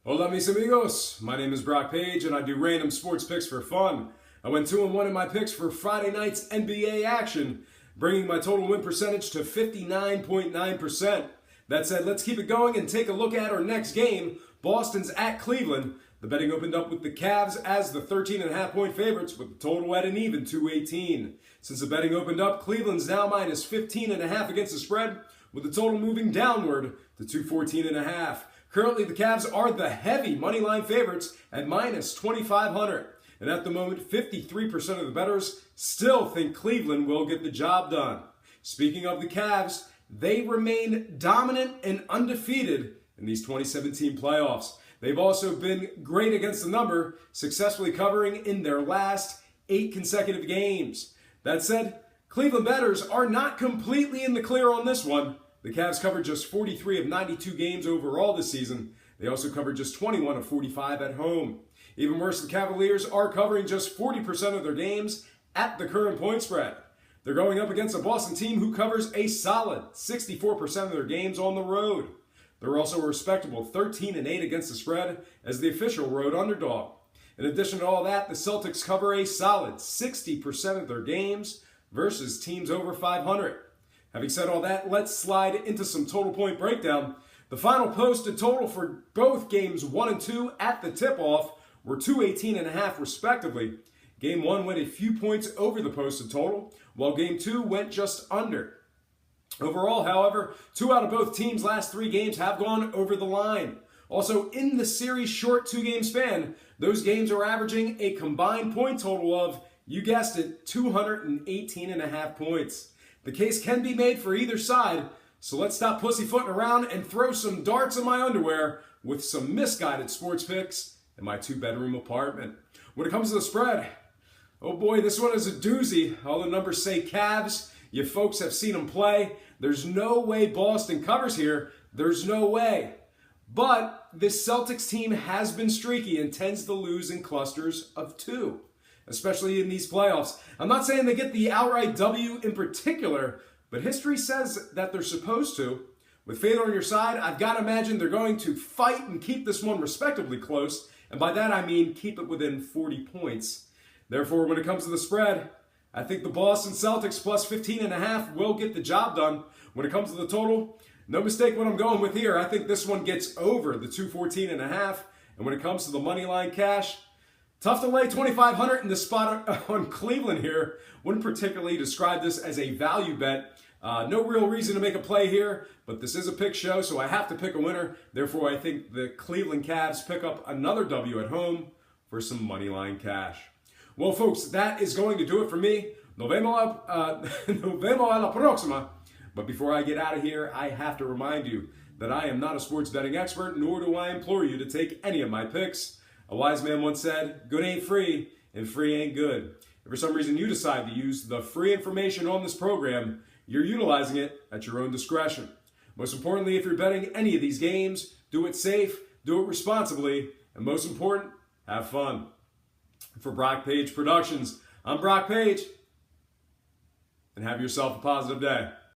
Hola mis amigos, my name is Brock Page and I do random sports picks for fun. I went 2-1 in my picks for Friday night's NBA action, bringing my total win percentage to 59.9%. That said, let's keep it going and take a look at our next game. Boston's at Cleveland. The betting opened up with the Cavs as the 13.5 point favorites with the total at an even 218. Since the betting opened up, Cleveland's now minus 15.5 against the spread, with the total moving downward to 214.5. Currently, the Cavs are the heavy moneyline favorites at minus 2,500. And at the moment, 53% of the bettors still think Cleveland will get the job done. Speaking of the Cavs, they remain dominant and undefeated in these 2017 playoffs. They've also been great against the number, successfully covering in their last 8 consecutive games. That said, Cleveland bettors are not completely in the clear on this one. The Cavs covered just 43 of 92 games overall this season. They also covered just 21 of 45 at home. Even worse, the Cavaliers are covering just 40% of their games at the current point spread. They're going up against a Boston team who covers a solid 64% of their games on the road. They're also a respectable 13-8 against the spread as the official road underdog. In addition to all that, the Celtics cover a solid 60% of their games versus teams over 500. Having said all that, let's slide into some total point breakdown. The final posted total for both games 1 and 2 at the tip-off were 218.5 respectively. Game 1 went a few points over the posted total, while Game 2 went just under. Overall, however, 2 out of both teams' last 3 games have gone over the line. Also, in the series' short 2-game span, those games are averaging a combined point total of, you guessed it, 218.5 points. The case can be made for either side, so let's stop pussyfooting around and throw some darts in my underwear with some misguided sports picks in my 2-bedroom apartment. When it comes to the spread, oh boy, this one is a doozy. All the numbers say Cavs. You folks have seen them play. There's no way Boston covers here. There's no way. But this Celtics team has been streaky and tends to lose in clusters of 2. Especially in these playoffs. I'm not saying they get the outright W in particular, but history says that they're supposed to. With fate on your side, I've got to imagine they're going to fight and keep this one respectably close, and by that I mean keep it within 40 points. Therefore, when it comes to the spread, I think the Boston Celtics plus 15.5 will get the job done. When it comes to the total, no mistake what I'm going with here. I think this one gets over the 214.5, and when it comes to the money line cash, tough to lay 2,500 in the spot on Cleveland here. Wouldn't particularly describe this as a value bet. No real reason to make a play here, but this is a pick show, so I have to pick a winner. Therefore, I think the Cleveland Cavs pick up another W at home for some money line cash. Well, folks, that is going to do it for me. Nos vemos a la próxima. But before I get out of here, I have to remind you that I am not a sports betting expert, nor do I implore you to take any of my picks. A wise man once said, good ain't free, and free ain't good. If for some reason you decide to use the free information on this program, you're utilizing it at your own discretion. Most importantly, if you're betting any of these games, do it safe, do it responsibly, and most important, have fun. For Brock Page Productions, I'm Brock Page, and have yourself a positive day.